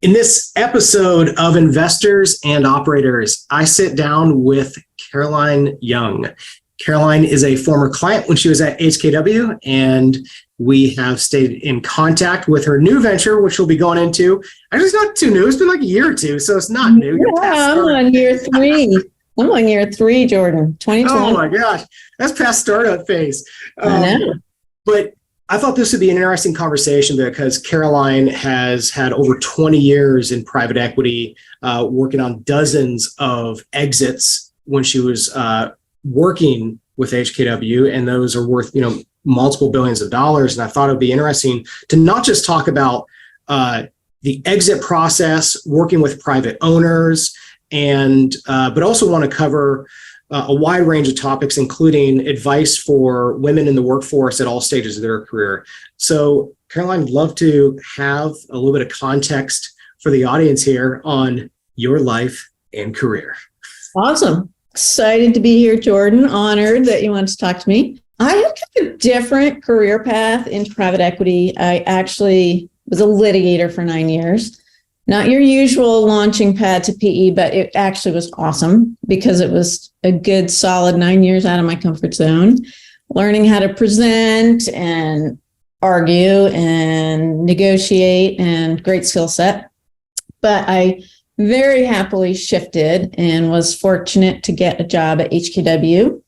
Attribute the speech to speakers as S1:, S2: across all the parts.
S1: In this episode of Investors and Operators, I sit down with Caroline Young. Caroline is a former client when she was at HKW, and we have stayed in contact with her new venture, which we'll be going into. Actually, it's not too new. It's been like a year or two, so it's not new.
S2: Yeah, I'm on year 3. I'm on year 3, Jordan. 2020.
S1: Oh my gosh, that's past startup phase.
S2: I know.
S1: But I thought this would be an interesting conversation because Caroline has had over 20 years in private equity, working on dozens of exits when she was working with HKW, and those are worth, multiple billions of dollars. And I thought it would be interesting to not just talk about the exit process, working with private owners, and but also want to cover a wide range of topics, including advice for women in the workforce at all stages of their career. So, Caroline, I'd love to have a little bit of context for the audience here on your life and career.
S2: Awesome. Excited to be here, Jordan. Honored that you wanted to talk to me. I have kind of a different career path into private equity. I actually was a litigator for 9 years. Not your usual launching pad to PE, but it actually was awesome because it was a good solid 9 years out of my comfort zone, learning how to present and argue and negotiate, and great skill set. But I very happily shifted and was fortunate to get a job at HKW.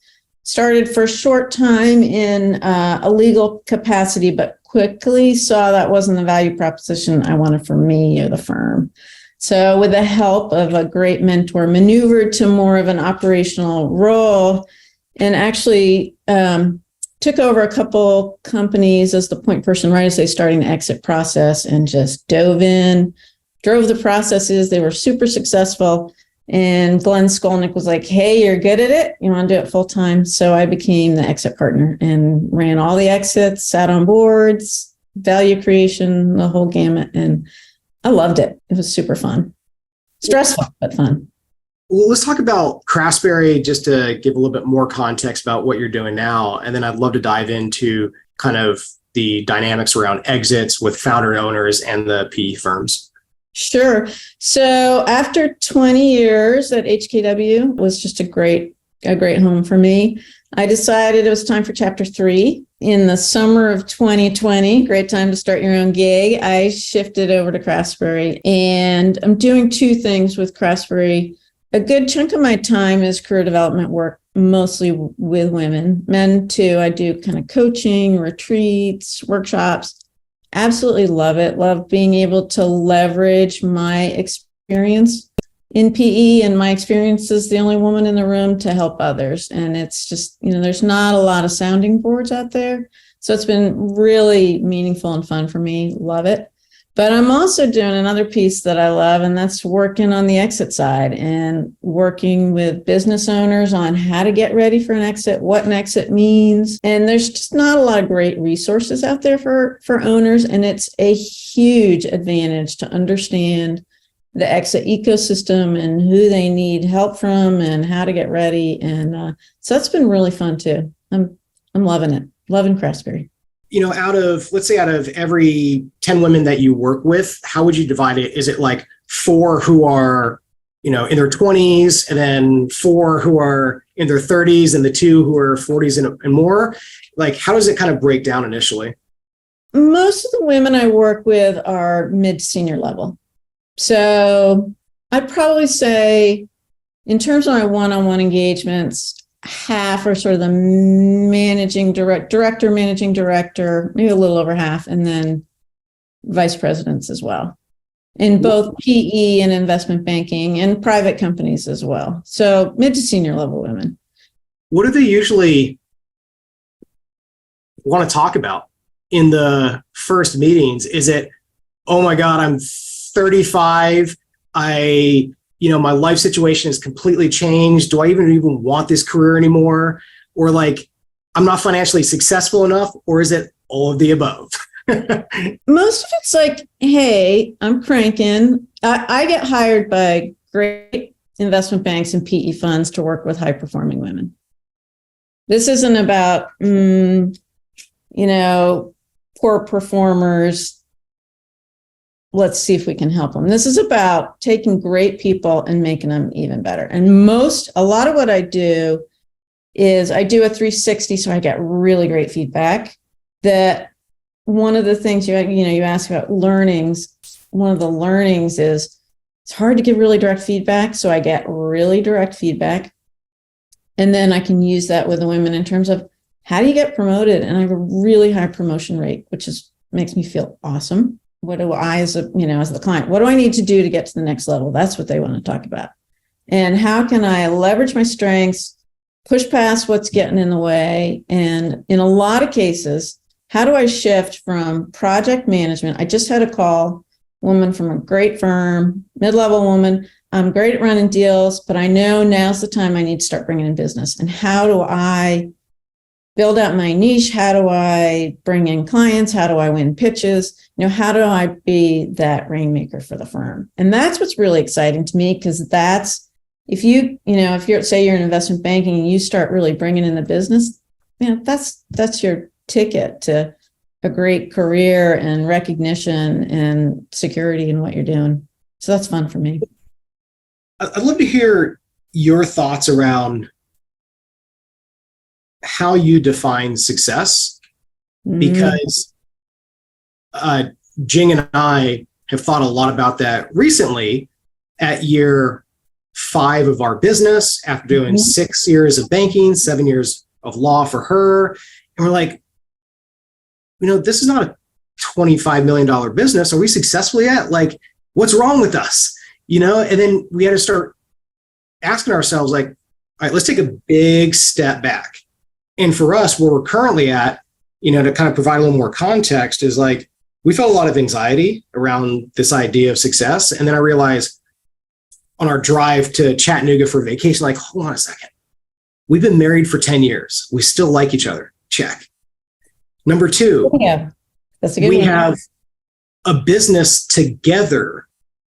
S2: Started for a short time in a legal capacity, but quickly saw that wasn't the value proposition I wanted for me or the firm. So with the help of a great mentor, maneuvered to more of an operational role, and actually took over a couple companies as the point person right as they starting the exit process, and just dove in, drove the processes. They were super successful. And Glenn Skolnick was like, hey, you're good at it. You want to do it full time? So I became the exit partner and ran all the exits, sat on boards, value creation, the whole gamut. And I loved it. It was super fun. Stressful, but fun.
S1: Well, let's talk about Craftsbury just to give a little bit more context about what you're doing now. And then I'd love to dive into kind of the dynamics around exits with founder owners and the PE firms.
S2: Sure. So after 20 years at HKW was just a great home for me. I decided it was time for chapter 3 in the summer of 2020. Great time to start your own gig. I shifted over to Craftsbury, and I'm doing 2 things with Craftsbury. A good chunk of my time is career development work, mostly with women. Men too. I do kind of coaching, retreats, workshops. Absolutely love it. Love being able to leverage my experience in PE, and my experience as the only woman in the room to help others. And it's just, there's not a lot of sounding boards out there. So it's been really meaningful and fun for me. Love it. But I'm also doing another piece that I love, and that's working on the exit side and working with business owners on how to get ready for an exit, what an exit means. And there's just not a lot of great resources out there for owners. And it's a huge advantage to understand the exit ecosystem and who they need help from and how to get ready. And so that's been really fun too. I'm loving it. Loving Craftsbury.
S1: Out of every 10 women that you work with, how would you divide it? Is it like 4 who are, in their 20s, and then 4 who are in their 30s, and the 2 who are 40s and more? Like, how does it kind of break down initially?
S2: Most of the women I work with are mid to senior level. So I'd probably say, in terms of my one-on-one engagements, half are sort of the managing director, maybe a little over half, and then vice presidents as well, in both PE and investment banking and private companies as well. So mid to senior level women.
S1: What do they usually want to talk about in the first meetings? Is it, oh my God, I'm 35. My life situation has completely changed. Do I even want this career anymore? Or like, I'm not financially successful enough? Or is it all of the above?
S2: Most of it's like, hey, I'm cranking. I get hired by great investment banks and PE funds to work with high performing women. This isn't about, poor performers let's see if we can help them. This is about taking great people and making them even better. And a lot of what I do is I do a 360, so I get really great feedback. That one of the things you ask about learnings, one of the learnings is it's hard to give really direct feedback. So I get really direct feedback. And then I can use that with the women in terms of how do you get promoted? And I have a really high promotion rate, which makes me feel awesome. What do I, as the client, what do I need to do to get to the next level? That's what they want to talk about. And how can I leverage my strengths, push past what's getting in the way? And in a lot of cases, how do I shift from project management? I just had a call, woman from a great firm, mid-level woman. I'm great at running deals, but I know now's the time I need to start bringing in business. And how do I build out my niche? How do I bring in clients? How do I win pitches? How do I be that rainmaker for the firm? And that's what's really exciting to me, because that's, if you're, say you're in investment banking and you start really bringing in the business, that's your ticket to a great career and recognition and security in what you're doing. So that's fun for me.
S1: I'd love to hear your thoughts around how you define success, because Jing and I have thought a lot about that recently at year 5 of our business, after doing 6 years of banking, 7 years of law for her. And we're like, this is not a $25 million business. Are we successful yet? Like, what's wrong with us? And then we had to start asking ourselves, like, all right, let's take a big step back. And for us, where we're currently at, to kind of provide a little more context, is like, we felt a lot of anxiety around this idea of success. And then I realized on our drive to Chattanooga for vacation, like, hold on a second. We've been married for 10 years. We still like each other. Check. Number 2,
S2: that's a good
S1: we
S2: one.
S1: have a business together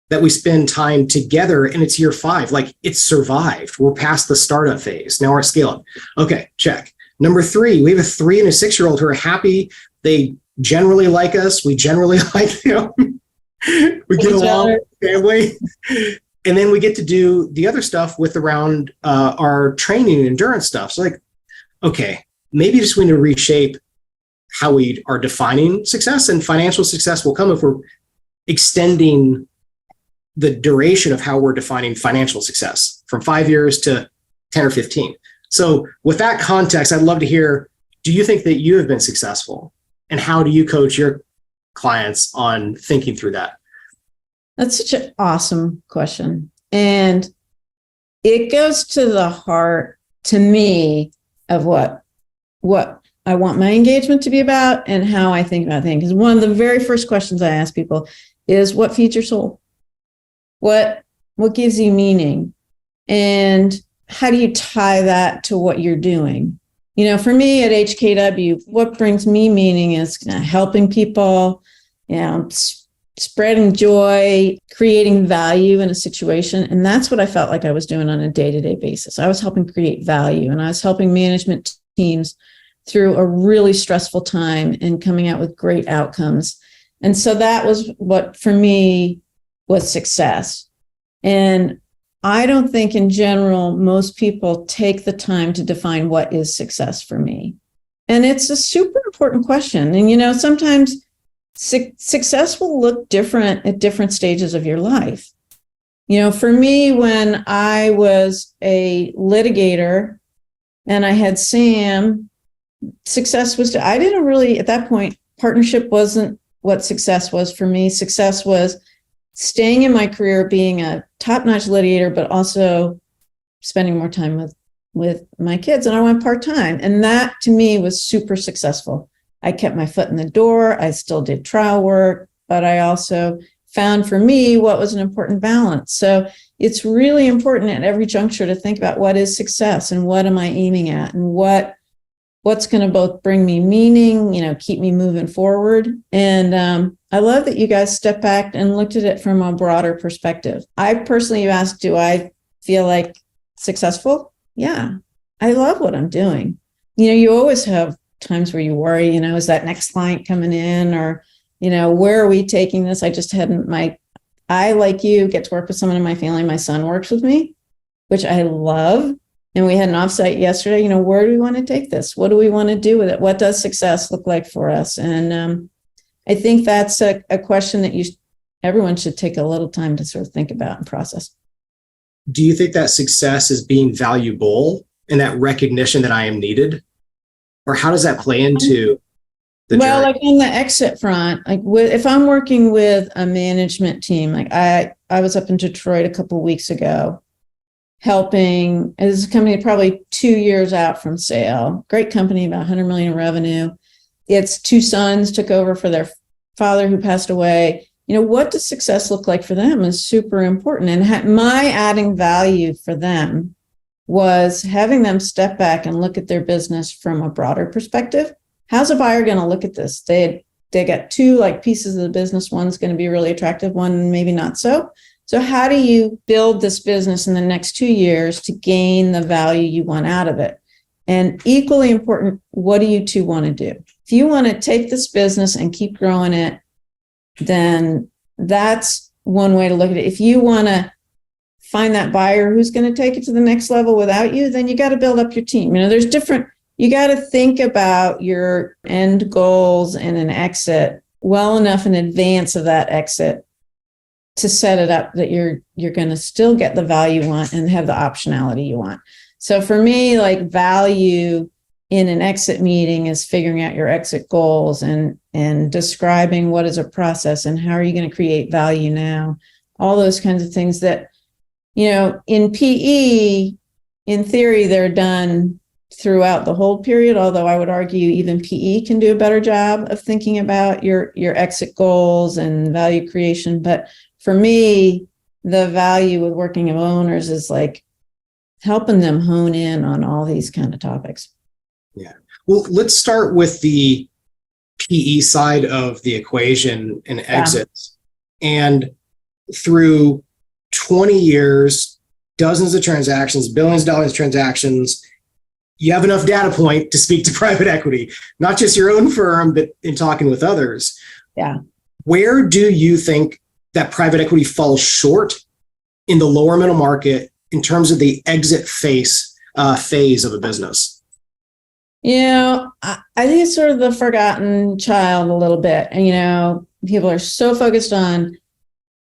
S1: that we spend time together, and it's year 5. Like, it's survived. We're past the startup phase. Now we're at scale up. Okay, check. Number 3, we have a 3 and a 6-year-old who are happy. They generally like us. We generally like them. We get along with the family. And then we get to do the other stuff with around our training and endurance stuff. So like, okay, maybe just we need to reshape how we are defining success, and financial success will come if we're extending the duration of how we're defining financial success from 5 years to 10 or 15. So with that context, I'd love to hear, do you think that you have been successful, and how do you coach your clients on thinking through that?
S2: That's such an awesome question. And it goes to the heart, to me, of what I want my engagement to be about and how I think about things. Because one of the very first questions I ask people is, what feeds your soul? What gives you meaning? And how do you tie that to what you're doing? For me at HKW, what brings me meaning is helping people, spreading joy, creating value in a situation. And that's what I felt like I was doing on a day-to-day basis. I was helping create value, and I was helping management teams through a really stressful time and coming out with great outcomes. And so that was what, for me, was success. And I don't think in general, most people take the time to define what is success for me. And it's a super important question. And, sometimes success will look different at different stages of your life. For me, when I was a litigator and I had Sam, success was, I didn't really, at that point, partnership wasn't what success was for me. Success was staying in my career, being a top-notch litigator, but also spending more time with my kids. And I went part-time. And that, to me, was super successful. I kept my foot in the door. I still did trial work, but I also found for me what was an important balance. So it's really important at every juncture to think about what is success and what am I aiming at, and what's going to both bring me meaning, keep me moving forward. And I love that you guys stepped back and looked at it from a broader perspective. I personally, you asked, do I feel like successful? Yeah, I love what I'm doing. You always have times where you worry, is that next client coming in, or where are we taking this? I just hadn't I, like you, get to work with someone in my family. My son works with me, which I love. And we had an offsite yesterday. Where do we want to take this? What do we want to do with it? What does success look like for us? And I think that's a question that everyone should take a little time to sort of think about and process.
S1: Do you think that success is being valuable and that recognition that I am needed? Or how does that play into the journey?
S2: Like on the exit front, if I'm working with a management team, like I was up in Detroit a couple of weeks ago, helping as a company probably 2 years out from sale. Great company, about 100 million in revenue. Its two sons took over for their father who passed away. What does success look like for them is super important. And my adding value for them was having them step back and look at their business from a broader perspective. How's a buyer going to look at this? They got two pieces of the business. One's going to be really attractive, one maybe not so. So how do you build this business in the next 2 years to gain the value you want out of it? And equally important, what do you two want to do? If you want to take this business and keep growing it, then that's one way to look at it. If you want to find that buyer who's going to take it to the next level without you, then you got to build up your team. You got to think about your end goals and an exit well enough in advance of that exit to set it up that you're going to still get the value you want and have the optionality you want. So for me, value in an exit meeting is figuring out your exit goals and describing what is a process and how are you going to create value now. All those kinds of things that, in PE, in theory, they're done throughout the whole period, although I would argue even PE can do a better job of thinking about your exit goals and value creation. But for me, the value with working with owners is helping them hone in on all these kind of topics.
S1: Yeah. Well, let's start with the PE side of the equation and exits. And through 20 years, dozens of transactions, billions of dollars transactions, you have enough data point to speak to private equity, not just your own firm, but in talking with others.
S2: Yeah.
S1: Where do you think that private equity falls short in the lower middle market in terms of the exit phase of a business?
S2: I think it's sort of the forgotten child a little bit. And, people are so focused on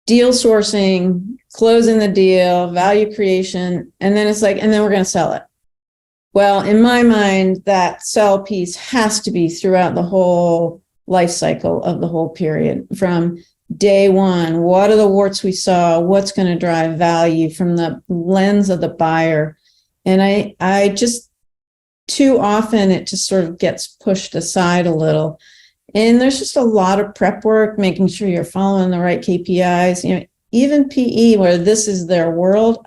S2: deal sourcing, closing the deal, value creation, and then it's and then we're going to sell it. Well, in my mind, that sell piece has to be throughout the whole life cycle of the whole period. From day one, what are the warts we saw? What's going to drive value from the lens of the buyer? And I just, too often, it just sort of gets pushed aside a little. And there's just a lot of prep work, making sure you're following the right KPIs. Even PE, where this is their world,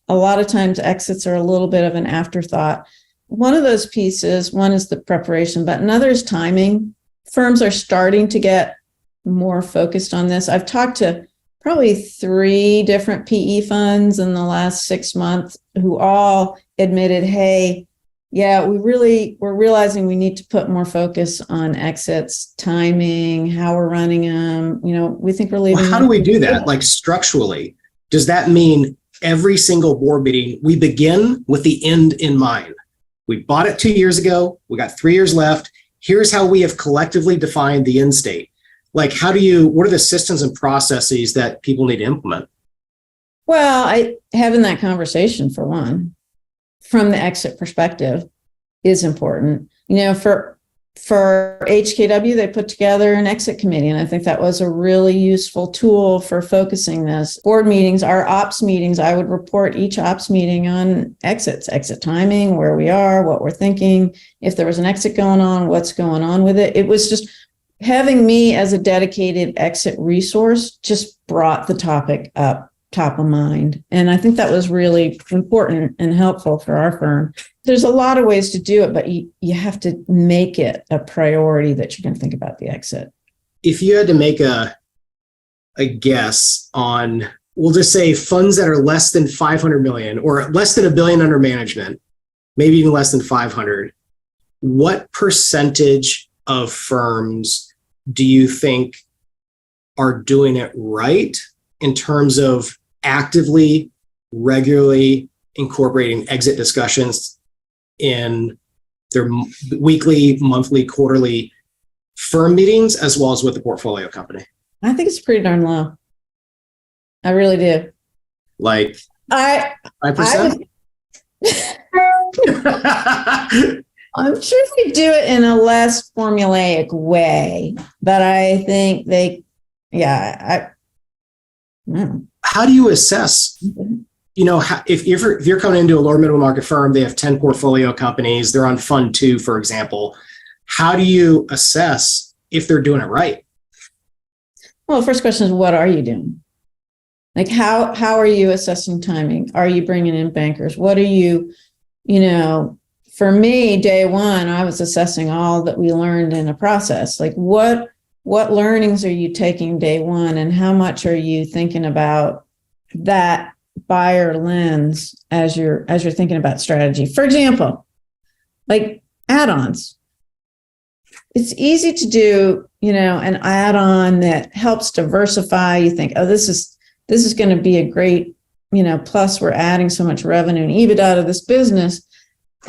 S2: a lot of times exits are a little bit of an afterthought. One of those pieces, one is the preparation, but another is timing. Firms are starting to get more focused on this. I've talked to probably 3 different PE funds in the last 6 months who all admitted, hey, yeah, we're realizing we need to put more focus on exits, timing, how we're running them. We think we're leaving.
S1: Well, how do we do that? Structurally, does that mean every single board meeting, we begin with the end in mind? We bought it 2 years ago. We got 3 years left. Here's how we have collectively defined the end state. What are the systems and processes that people need to implement?
S2: Well, having that conversation, for one, from the exit perspective is important. For HKW, they put together an exit committee, and I think that was a really useful tool for focusing this. Board meetings, our ops meetings, I would report each ops meeting on exits, exit timing, where we are, what we're thinking, if there was an exit going on, what's going on with it. It was just having me as a dedicated exit resource just brought the topic up top of mind. And I think that was really important and helpful for our firm. There's a lot of ways to do it, but you have to make it a priority that you're going to think about the exit.
S1: If you had to make a guess on, we'll just say funds that are less than 500 million or less than $1 billion under management, maybe even less than 500, what percentage of firms do you think are doing it right in terms of actively, regularly incorporating exit discussions in their weekly, monthly, quarterly firm meetings, as well as with the portfolio company?
S2: I think it's pretty darn low. I really do.
S1: Like
S2: I
S1: 5%?
S2: I'm sure they do it in a less formulaic way, but I think
S1: How do you assess, if you're coming into a lower middle market firm, they have 10 portfolio companies, they're on fund 2, for example, how do you assess if they're doing it right?
S2: Well, the first question is, what are you doing? Like, how are you assessing timing? Are you bringing in bankers? What are you, for me, day one, I was assessing all that we learned in a process. Like, what learnings are you taking day one, and how much are you thinking about that buyer lens as you're thinking about strategy? For example, like add-ons. It's easy to do, an add-on that helps diversify. You think, oh, this is going to be a great, plus we're adding so much revenue and EBITDA to this business.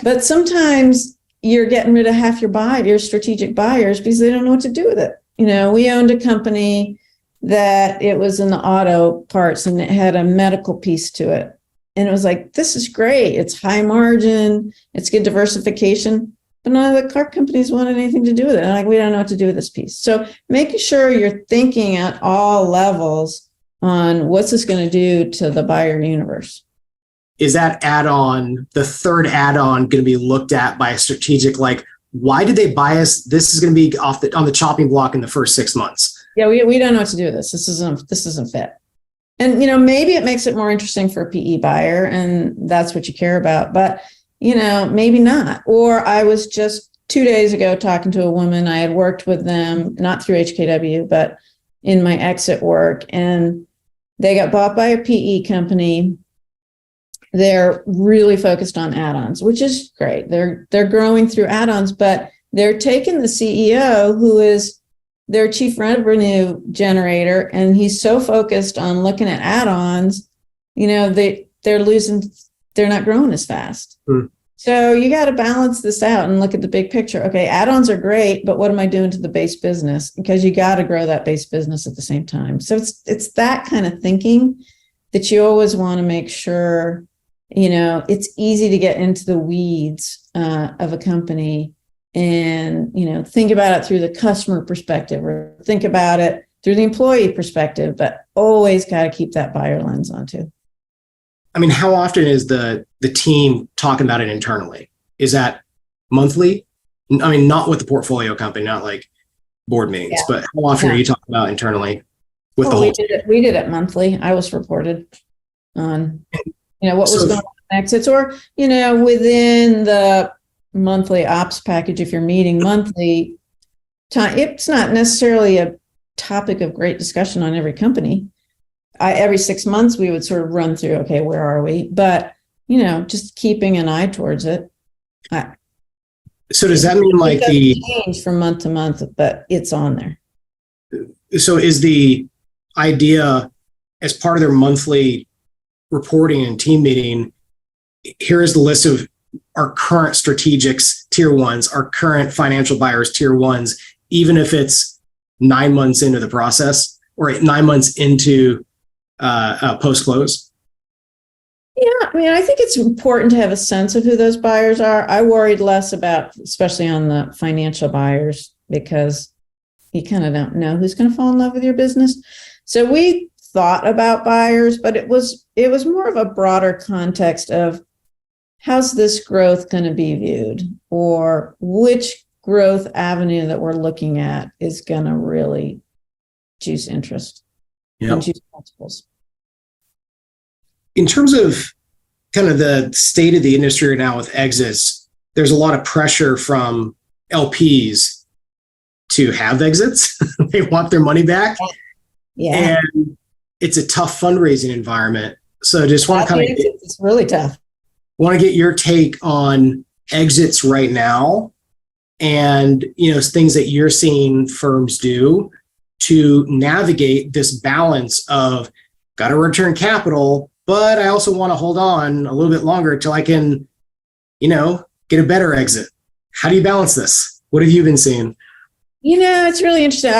S2: But sometimes you're getting rid of half your strategic buyers because they don't know what to do with it. We owned a company that it was in the auto parts and it had a medical piece to it. And it was like, this is great. It's high margin. It's good diversification. But none of the car companies wanted anything to do with it. And like, we don't know what to do with this piece. So making sure you're thinking at all levels on what's this going to do to the buyer universe.
S1: Is that add-on, the third add-on, going to be looked at by a strategic, like, why did they buy us? This is going to be on the chopping block in the first 6 months.
S2: Yeah, we don't know what to do with this. This isn't fit. And, maybe it makes it more interesting for a PE buyer and that's what you care about, but, maybe not. Or I was just 2 days ago talking to a woman. I had worked with them, not through HKW, but in my exit work, and they got bought by a PE company. They're really focused on add-ons, which is great. They're growing through add-ons, but they're taking the CEO, who is their chief revenue generator, and he's so focused on looking at add-ons, they're not growing as fast. So you got to balance this out and look at the big picture. Okay, add-ons are great, but what am I doing to the base business? Because you got to grow that base business at the same time. So it's that kind of thinking that you always want to make sure, it's easy to get into the weeds of a company and, think about it through the customer perspective or think about it through the employee perspective, but always got to keep that buyer lens on too.
S1: I mean, how often is the team talking about it internally? Is that monthly? I mean, not with the portfolio company, not like board meetings, but how often are you talking about internally with the whole team?
S2: We did it monthly. I was reported on, what was going on in exits, or, within the monthly ops package, if you're meeting monthly time, it's not necessarily a topic of great discussion on every company. Every 6 months we would sort of run through, okay, where are we? But, just keeping an eye towards it.
S1: So does that mean like the
S2: change from month to month, but it's on there.
S1: So is the idea as part of their monthly reporting and team meeting, here is the list of our current strategics, tier ones, our current financial buyers, tier ones, even if it's 9 months into the process or 9 months into post-close?
S2: Yeah, I mean, I think it's important to have a sense of who those buyers are. I worried less about, especially on the financial buyers, because you kind of don't know who's going to fall in love with your business. So we thought about buyers, but it was more of a broader context of how's this growth going to be viewed, or which growth avenue that we're looking at is going to really juice interest and juice multiples.
S1: In terms of kind of the state of the industry right now with exits, there's a lot of pressure from LPs to have exits. They want their money back.
S2: Yeah.
S1: And it's a tough fundraising environment. So I just want to
S2: it's really tough.
S1: Want to get your take on exits right now and, things that you're seeing firms do to navigate this balance of got to return capital, but I also want to hold on a little bit longer until I can, get a better exit. How do you balance this? What have you been seeing?
S2: It's really interesting.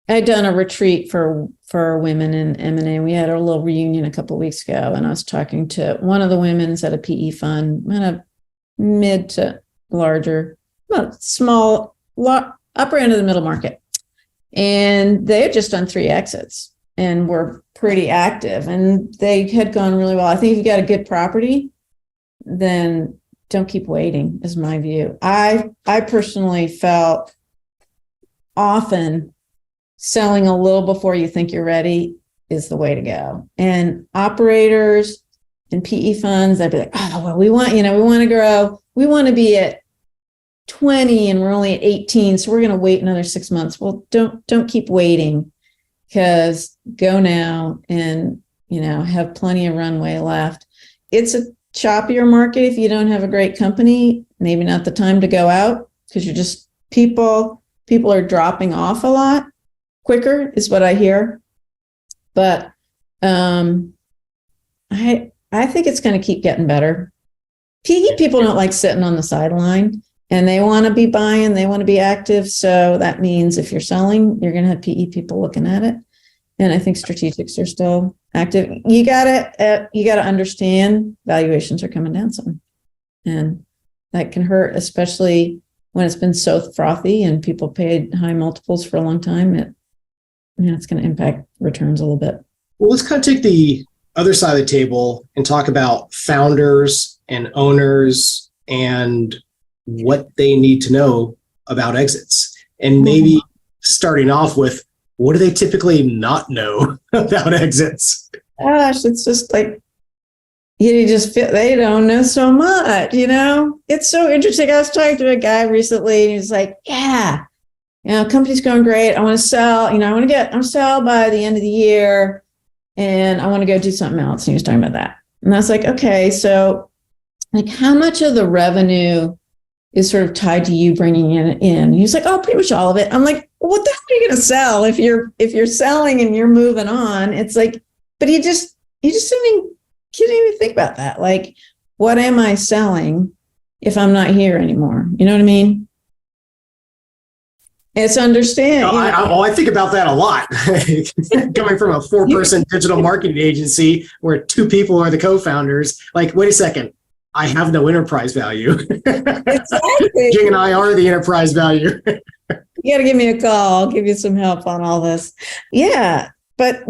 S2: I'd done a retreat for women in M&A. We had a little reunion a couple of weeks ago, and I was talking to one of the women at a PE fund, kind of mid to larger, small, upper end of the middle market. And they had just done 3 exits and were pretty active, and they had gone really well. I think if you got a good property, then don't keep waiting, is my view. I personally felt often selling a little before you think you're ready is the way to go. And operators and PE funds, they'd be like, oh, well, we want to grow. We want to be at 20 and we're only at 18. So we're going to wait another 6 months. Well, don't keep waiting, because go now and, have plenty of runway left. It's a choppier market. If you don't have a great company, maybe not the time to go out, because you're just people are dropping off a lot quicker is what I hear. But I think it's going to keep getting better. PE people don't like sitting on the sideline, and they want to be buying, they want to be active. So that means if you're selling, you're going to have PE people looking at it. And I think strategics are still active. You gotta understand valuations are coming down some, and that can hurt, especially when it's been so frothy and people paid high multiples for a long time. It's going to impact returns a little bit.
S1: Well, let's kind of take the other side of the table and talk about founders and owners and what they need to know about exits. And maybe starting off with, what do they typically not know about exits?
S2: Gosh, it's just like, you just feel they don't know so much, It's so interesting. I was talking to a guy recently, and he's like, yeah, company's going great. I want to sell, I want to sell by the end of the year, and I want to go do something else. And he was talking about that. And I was like, okay, so like how much of the revenue is sort of tied to you bringing it in? He was like, oh, pretty much all of it. I'm like, well, what the hell are you going to sell if you're selling and you're moving on? It's like, but you just didn't even think about that. Like, what am I selling if I'm not here anymore? You know what I mean? It's understand.
S1: I think about that a lot. Coming from a 4-person digital marketing agency where 2 people are the co-founders, like, wait a second, I have no enterprise value.
S2: Exactly.
S1: Jing and I are the enterprise value.
S2: You got to give me a call. I'll give you some help on all this. Yeah. But,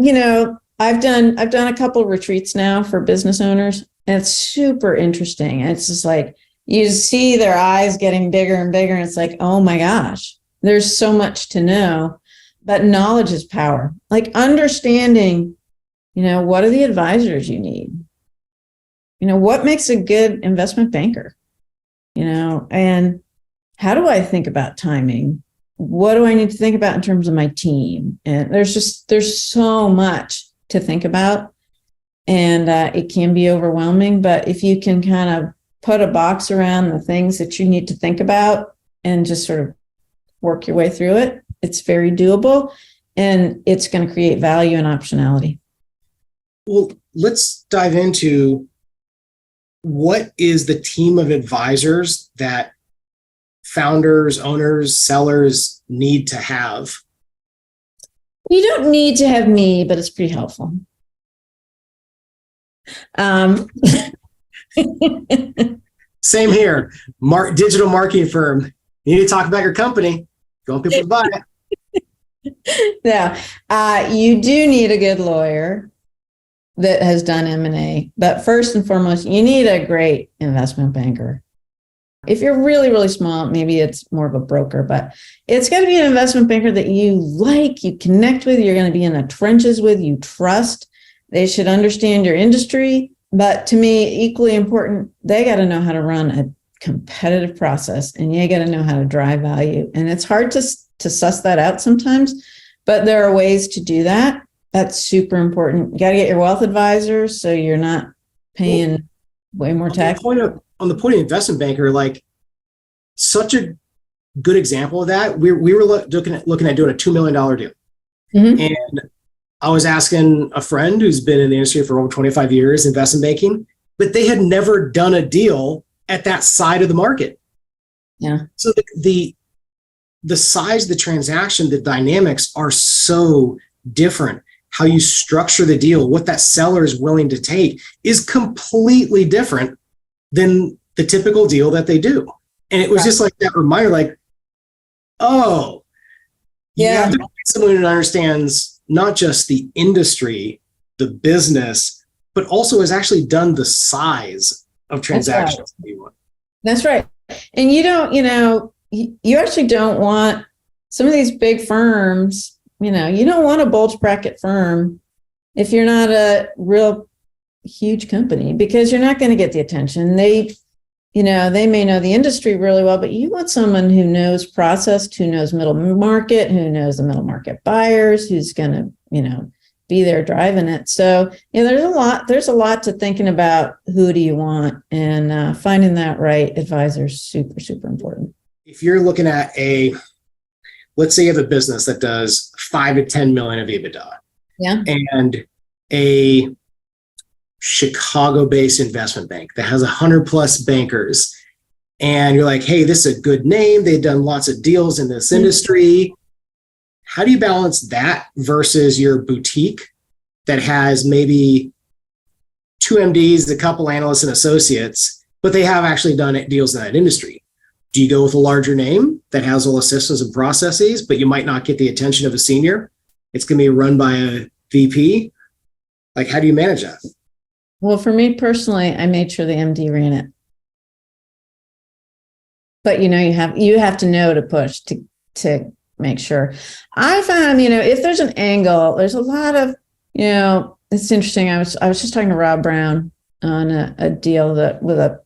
S2: I've done a couple of retreats now for business owners, and it's super interesting. It's just like, you see their eyes getting bigger and bigger. And it's like, oh my gosh, there's so much to know, but knowledge is power. Like understanding, what are the advisors you need? What makes a good investment banker? And how do I think about timing? What do I need to think about in terms of my team? And there's so much to think about, and it can be overwhelming. But if you can kind of put a box around the things that you need to think about and just sort of work your way through it, it's very doable, and it's going to create value and optionality.
S1: Well, let's dive into what is the team of advisors that founders, owners, sellers need to have?
S2: You don't need to have me, but it's pretty helpful.
S1: Same here. Digital marketing firm. You need to talk about your company. You want people to buy it.
S2: Now, you do need a good lawyer that has done M&A, but first and foremost, you need a great investment banker. If you're really, really small, maybe it's more of a broker, but it's got to be an investment banker that you like, you connect with, you're going to be in the trenches with, you trust. They should understand your industry. But to me, equally important, they got to know how to run a competitive process, and you got to know how to drive value. And it's hard to suss that out sometimes, but there are ways to do that. That's super important. You got to get your wealth advisors so you're not paying way more tax.
S1: On the point of investment banker, like such a good example of that. We were looking at doing a $2 million deal.
S2: Mhm.
S1: And I was asking a friend who's been in the industry for over 25 years, investment banking, but they had never done a deal at that side of the market.
S2: Yeah.
S1: So the size of the transaction, the dynamics are so different. How you structure the deal, what that seller is willing to take is completely different than the typical deal that they do. And it was just like that reminder, like, oh, you have to find someone who understands not just the industry, the business, but also has actually done the size of transactions.
S2: That's right. And you don't, you actually don't want some of these big firms, you don't want a bulge bracket firm if you're not a real huge company, because you're not going to get the attention. They may know the industry really well, but you want someone who knows process, who knows middle market, who knows the middle market buyers, who's going to, be there driving it. So, there's a lot to thinking about. Who do you want, and finding that right advisor is super, super important.
S1: If you're looking at let's say you have a business that does 5 to 10 million of EBITDA, and a Chicago-based investment bank that has 100+ bankers, and you're like, hey, this is a good name. They've done lots of deals in this industry. How do you balance that versus your boutique that has maybe 2 MDs, a couple analysts and associates, but they have actually done deals in that industry? Do you go with a larger name that has all the systems and processes, but you might not get the attention of a senior? It's going to be run by a VP. Like, how do you manage that?
S2: Well, for me personally, I made sure the MD ran it. But you have to know to push to make sure. I found, if there's an angle, there's a lot of, it's interesting. I was just talking to Rob Brown on a deal that with a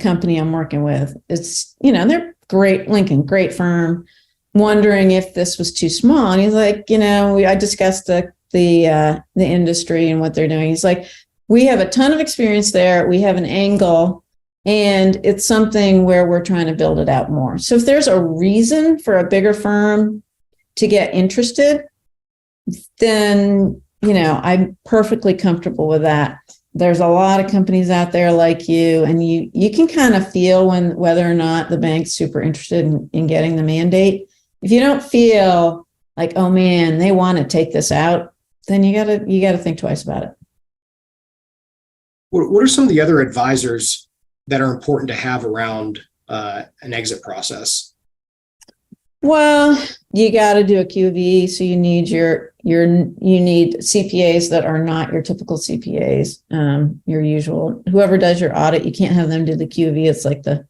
S2: company I'm working with. It's, they're great, Lincoln, great firm, wondering if this was too small. And he's like, I discussed the industry and what they're doing. He's like, we have a ton of experience there. We have an angle, and it's something where we're trying to build it out more. So if there's a reason for a bigger firm to get interested, then, I'm perfectly comfortable with that. There's a lot of companies out there like you, and you can kind of feel whether or not the bank's super interested in getting the mandate. If you don't feel like, oh man, they want to take this out, then you gotta think twice about it.
S1: What are some of the other advisors that are important to have around an exit process?
S2: Well, you got to do a QV, so you need you need CPAs that are not your typical CPAs, your usual. Whoever does your audit, you can't have them do the QV. It's like the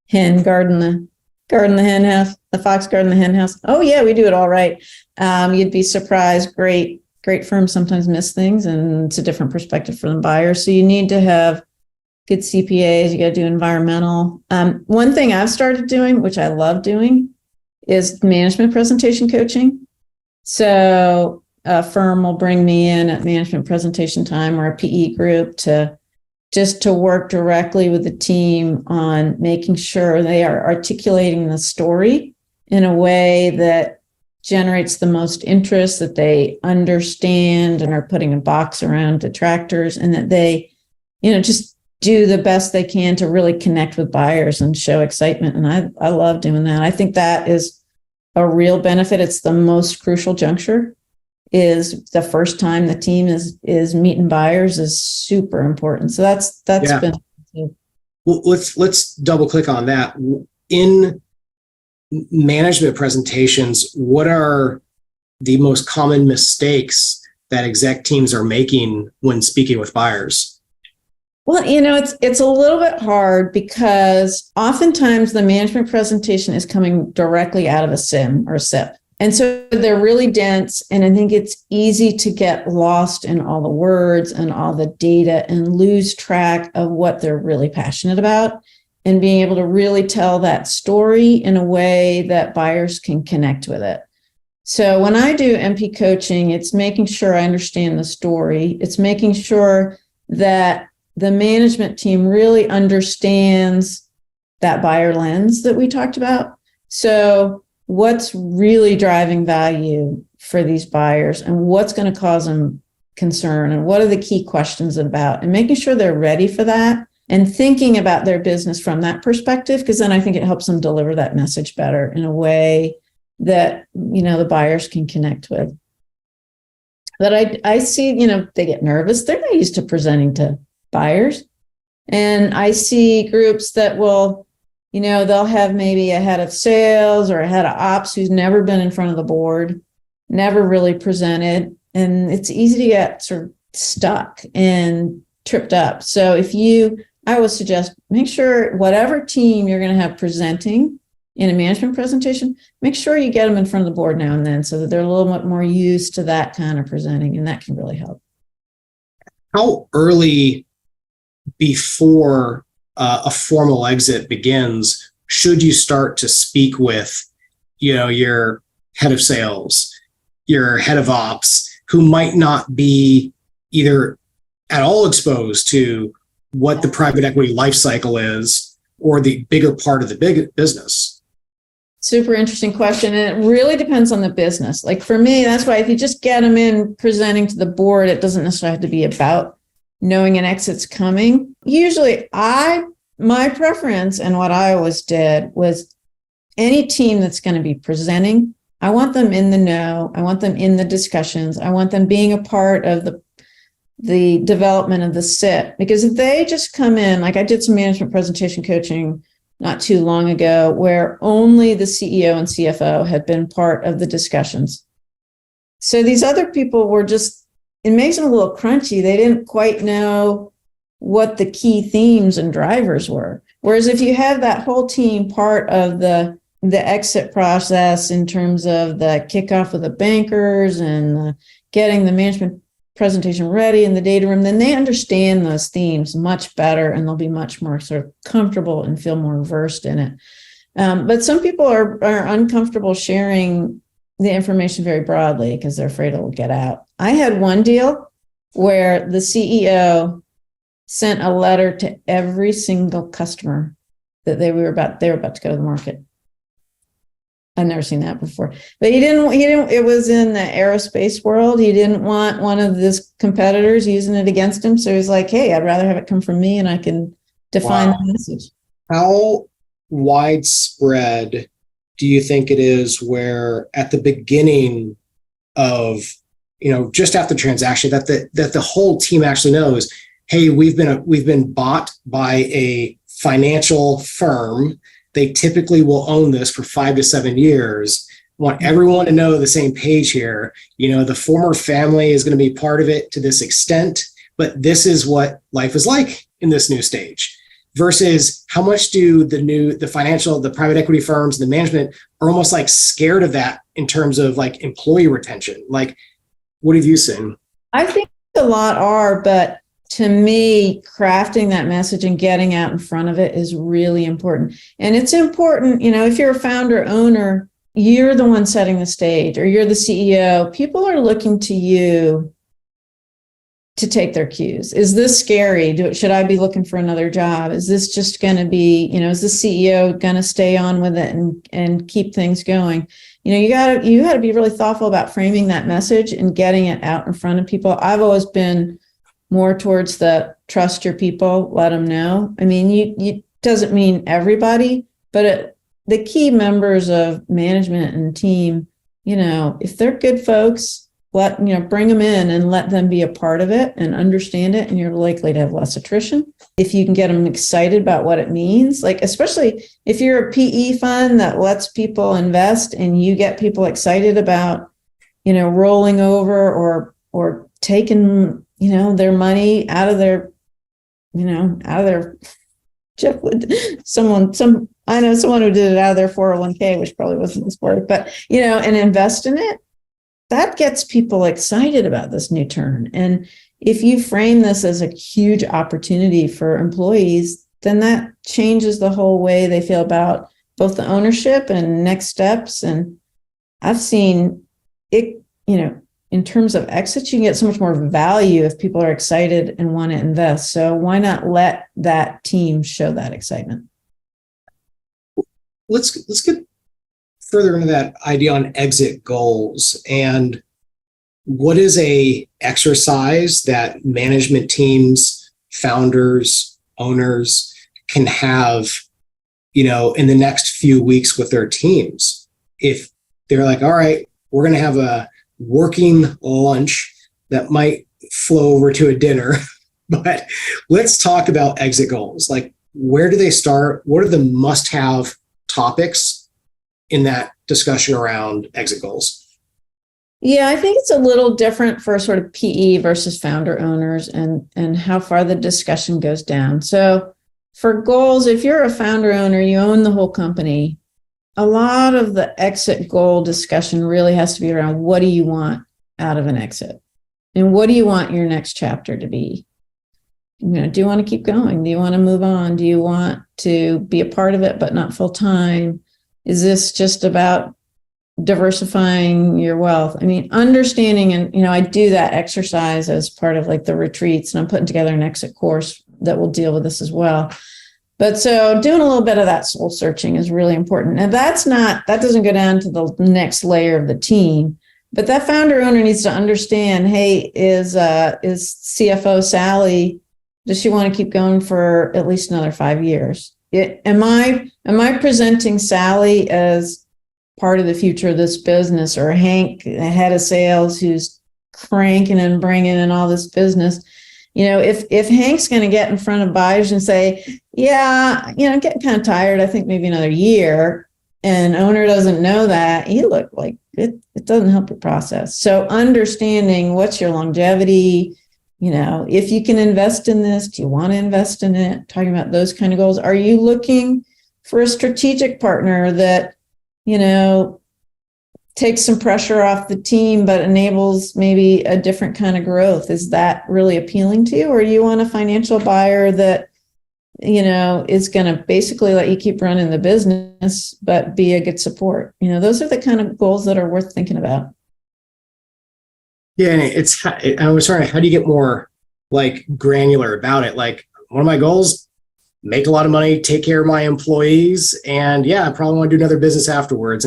S2: hen guarding the hen house, the fox guarding the hen house. Oh yeah, we do it all right. You'd be surprised. Great firms sometimes miss things, and it's a different perspective for the buyer. So you need to have good CPAs. You got to do environmental. One thing I've started doing, which I love doing, is management presentation coaching. So a firm will bring me in at management presentation time, or a PE group, to work directly with the team on making sure they are articulating the story in a way that generates the most interest, that they understand and are putting a box around detractors, and that they, just do the best they can to really connect with buyers and show excitement. And I love doing that. I think that is a real benefit. It's the most crucial juncture. Is the first time the team is meeting buyers is super important. So that's been.
S1: Well, let's double click on that. In management presentations, what are the most common mistakes that exec teams are making when speaking with buyers?
S2: Well, it's a little bit hard, because oftentimes the management presentation is coming directly out of a SIM or a SIP. And so they're really dense. And I think it's easy to get lost in all the words and all the data and lose track of what they're really passionate about, and being able to really tell that story in a way that buyers can connect with it. So when I do MP coaching, it's making sure I understand the story. It's making sure that the management team really understands that buyer lens that we talked about. So what's really driving value for these buyers and what's going to cause them concern and what are the key questions about, and making sure they're ready for that and thinking about their business from that perspective, because then I think it helps them deliver that message better in a way that, the buyers can connect with. But I see, they get nervous. They're not used to presenting to buyers. And I see groups that will, they'll have maybe a head of sales or a head of ops who's never been in front of the board, never really presented. And it's easy to get sort of stuck and tripped up. So I would suggest make sure whatever team you're going to have presenting in a management presentation, make sure you get them in front of the board now and then so that they're a little bit more used to that kind of presenting, and that can really help.
S1: How early before a formal exit begins should you start to speak with, your head of sales, your head of ops, who might not be either at all exposed to what the private equity life cycle is or the bigger part of the big business?
S2: Super interesting question. And it really depends on the business. Like for me, that's why if you just get them in presenting to the board, it doesn't necessarily have to be about knowing an exit's coming. Usually my preference and what I always did was any team that's going to be presenting, I want them in the know. I want them in the discussions. I want them being a part of the development of the SIT. Because if they just come in, like I did some management presentation coaching not too long ago, where only the CEO and CFO had been part of the discussions. So these other people were just, it makes them a little crunchy. They didn't quite know what the key themes and drivers were. Whereas if you have that whole team part of the exit process in terms of the kickoff with the bankers and getting the management presentation ready in the data room, then they understand those themes much better and they'll be much more sort of comfortable and feel more versed in it. But some people are uncomfortable sharing the information very broadly because they're afraid it will get out. I had one deal where the CEO sent a letter to every single customer that they were about to go to the market. I've never seen that before. But he didn't, it was in the aerospace world. He didn't want one of his competitors using it against him. So he's like, hey, I'd rather have it come from me and I can define the message.
S1: How widespread do you think it is where at the beginning of, just after the transaction, that the whole team actually knows, hey, we've been bought by a financial firm. They typically will own this for 5 to 7 years. Want everyone to know the same page here. The former family is going to be part of it to this extent, but this is what life is like in this new stage. Versus how much do the private equity firms, the management are almost like scared of that in terms of like employee retention. Like, what have you seen?
S2: I think a lot are, but to me, crafting that message and getting out in front of it is really important. And it's important, if you're a founder, owner, you're the one setting the stage or you're the CEO, people are looking to you to take their cues. Is this scary? Should I be looking for another job? Is this just going to be, is the CEO going to stay on with it and keep things going? You got to be really thoughtful about framing that message and getting it out in front of people. I've always been more towards the trust your people, let them know. I mean, you doesn't mean everybody, but the key members of management and team, if they're good folks, bring them in and let them be a part of it and understand it. And you're likely to have less attrition. If you can get them excited about what it means, like, especially if you're a PE fund that lets people invest and you get people excited about, rolling over or taking, their money out of their I know someone who did it out of their 401k, which probably wasn't the sport, but, and invest in it. That gets people excited about this new turn. And if you frame this as a huge opportunity for employees, then that changes the whole way they feel about both the ownership and next steps. And I've seen it, in terms of exits, you can get so much more value if people are excited and want to invest. So why not let that team show that excitement?
S1: let's get further into that idea on exit goals, and what is a exercise that management teams, founders, owners can have, in the next few weeks with their teams. If they're like, all right, we're going to have a working lunch that might flow over to a dinner, but let's talk about exit goals. Like, where do they start? What are the must-have topics in that discussion around exit goals?
S2: Yeah, I think it's a little different for sort of PE versus founder owners and how far the discussion goes down. So for goals, if you're a founder owner, you own the whole company, a lot of the exit goal discussion really has to be around what do you want out of an exit? And what do you want your next chapter to be? Do you want to keep going? Do you want to move on? Do you want to be a part of it, but not full time? Is this just about diversifying your wealth? I mean, understanding, and, I do that exercise as part of like the retreats, and I'm putting together an exit course that will deal with this as well. But so doing a little bit of that soul searching is really important. And that doesn't go down to the next layer of the team, but that founder owner needs to understand, hey, is CFO Sally, does she want to keep going for at least another 5 years? Am I presenting Sally as part of the future of this business, or Hank, the head of sales, who's cranking and bringing in all this business? If Hank's going to get in front of buyers and say, yeah, I'm getting kind of tired, I think maybe another year, and owner doesn't know that, you look like it doesn't help your process. So understanding what's your longevity, if you can invest in this, do you want to invest in it? Talking about those kind of goals. Are you looking for a strategic partner that, takes some pressure off the team, but enables maybe a different kind of growth? Is that really appealing to you? Or you want a financial buyer that, is going to basically let you keep running the business, but be a good support? Those are the kind of goals that are worth thinking about.
S1: Yeah, I was sorry, how do you get more like granular about it? Like, one of my goals, make a lot of money, take care of my employees, and I probably want to do another business afterwards.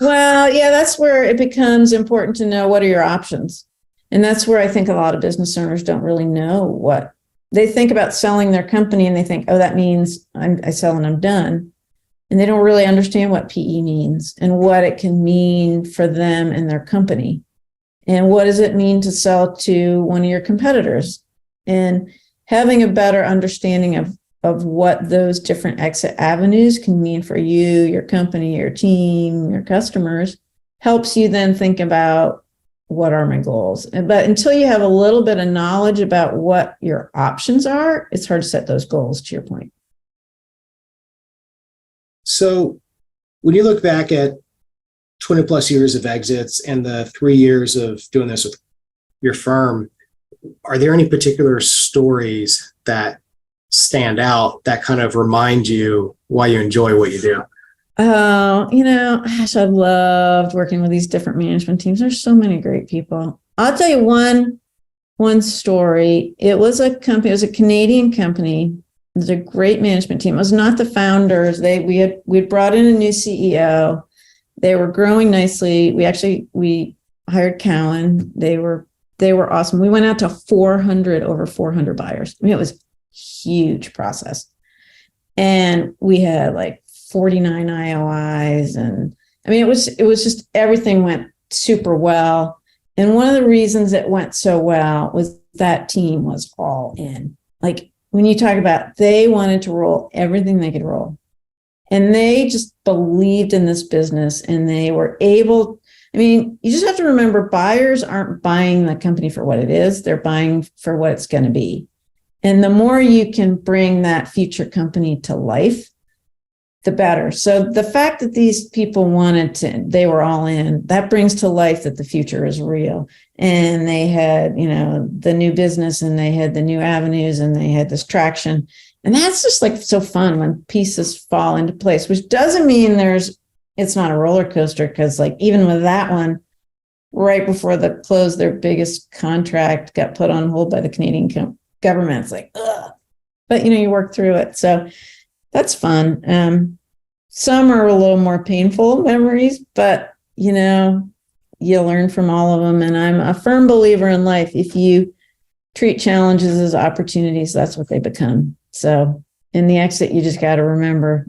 S2: Well, yeah, that's where it becomes important to know what are your options. And that's where I think a lot of business owners don't really know what they think about selling their company, and they think, oh, that means I sell and I'm done. And they don't really understand what PE means and what it can mean for them and their company. And what does it mean to sell to one of your competitors? And having a better understanding of what those different exit avenues can mean for you, your company, your team, your customers, helps you then think about, what are my goals? But until you have a little bit of knowledge about what your options are, it's hard to set those goals, to your point.
S1: So when you look back at 20 plus years of exits and the 3 years of doing this with your firm, are there any particular stories that stand out that kind of remind you why you enjoy what you do?
S2: Oh, gosh, I loved working with these different management teams. There's so many great people. I'll tell you one story. It was a company, it was a Canadian company. It was a great management team. It was not the founders. We brought in a new CEO. They were growing nicely. We hired Cowan. They were awesome. We went out to over 400 buyers. I mean, it was a huge process. And we had like 49 IOIs. And I mean, it was just, everything went super well. And one of the reasons it went so well was that team was all in. Like, when you talk about, they wanted to roll everything they could roll. And they just believed in this business, and they were able. I mean, you just have to remember, buyers aren't buying the company for what it is. They're buying for what it's going to be. And the more you can bring that future company to life, the better. So the fact that these people they were all in, that brings to life that the future is real. And they had, the new business, and they had the new avenues, and they had this traction. And that's just like so fun when pieces fall into place, which doesn't mean it's not a roller coaster, because like even with that one, right before the close, their biggest contract got put on hold by the Canadian government. It's like, ugh. But you work through it. So that's fun. Some are a little more painful memories, but you learn from all of them. And I'm a firm believer in life. If you treat challenges as opportunities, that's what they become. So in the exit, you just got to remember,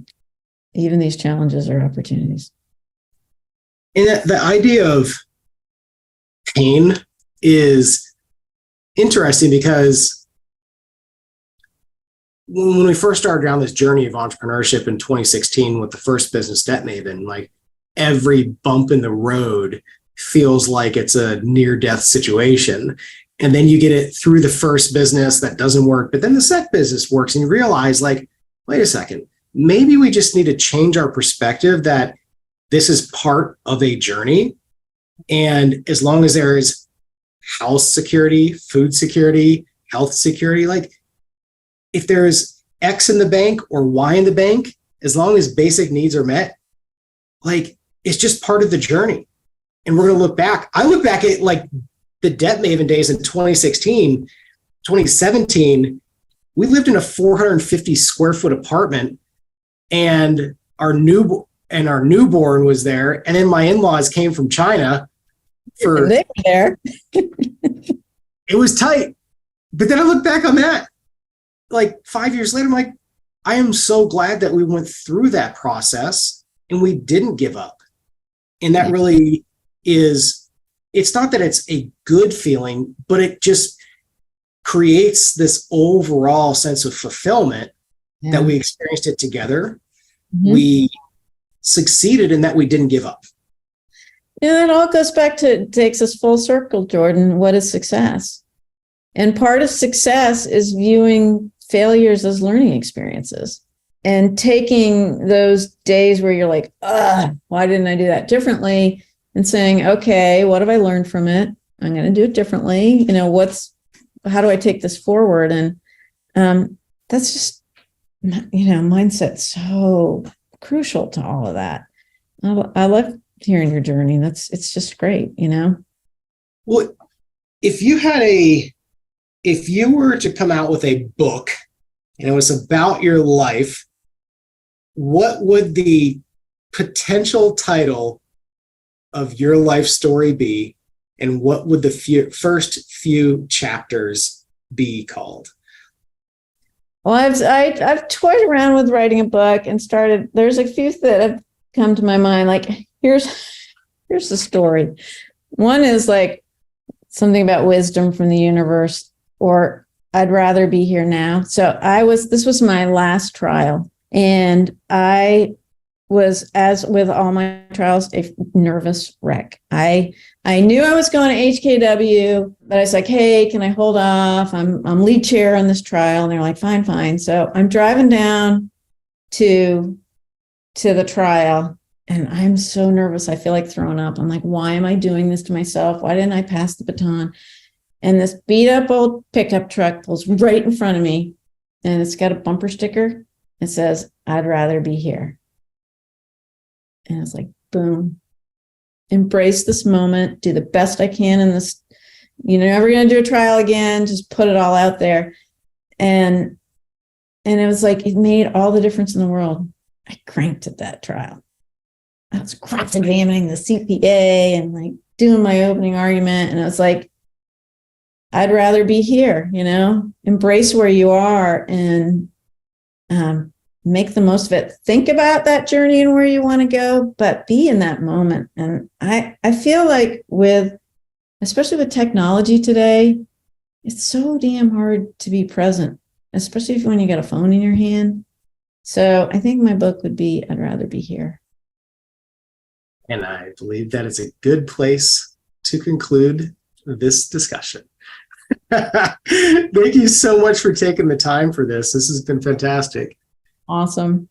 S2: even these challenges are opportunities.
S1: And the idea of pain is interesting because when we first started down this journey of entrepreneurship in 2016 with the first business, Debt Maven, like every bump in the road feels like it's a near-death situation. And then you get it through the first business that doesn't work, but then the second business works and you realize like, wait a second, maybe we just need to change our perspective that this is part of a journey. And as long as there is house security, food security, health security, like if there's X in the bank or Y in the bank, as long as basic needs are met, like it's just part of the journey. And we're going to look back. I look back at like the Debt Maven days in 2016, 2017, we lived in a 450 square foot apartment and our newborn was there. And then my in-laws came from China for,
S2: they were there.
S1: It was tight. But then I look back on that, like 5 years later, I'm like, I am so glad that we went through that process and we didn't give up. And that really is, it's not that it's a good feeling, but it just creates this overall sense of fulfillment that we experienced it together. Mm-hmm. We succeeded in that we didn't give up.
S2: Yeah, it all goes back to, takes us full circle, Jordan. What is success? And part of success is viewing failures as learning experiences and taking those days where you're like, why didn't I do that differently? And saying, okay, what have I learned from it? I'm going to do it differently. How do I take this forward? And that's just, mindset's so crucial to all of that. I love hearing your journey. It's just great,
S1: Well, if you were to come out with a book and it was about your life, what would the potential title of your life story be? And what would the first few chapters be called?
S2: Well, I've toyed around with writing a book and there's a few that have come to my mind. Like, here's the story. One is like something about wisdom from the universe, or I'd rather be here now. So this was my last trial, and I was, as with all my trials, a nervous wreck. I knew I was going to HKW, but I was like, hey, can I hold off? I'm lead chair on this trial. And they're like, fine. So I'm driving down to the trial, and I'm so nervous. I feel like throwing up. I'm like, why am I doing this to myself? Why didn't I pass the baton? And this beat up old pickup truck pulls right in front of me, and it's got a bumper sticker. It says, I'd rather be here. And it's like, boom, embrace this moment, do the best I can in this. You're never going to do a trial again. Just put it all out there. And it was like, it made all the difference in the world. I cranked at that trial. I was cross-examining the CPA and like doing my opening argument. And I was like, I'd rather be here, embrace where you are and make the most of it. Think about that journey and where you want to go, but be in that moment. And I feel like especially with technology today, it's so damn hard to be present, especially when you got a phone in your hand. So I think my book would be, I'd rather be here.
S1: And I believe that is a good place to conclude this discussion. Thank you so much for taking the time for this. This has been fantastic.
S2: Awesome.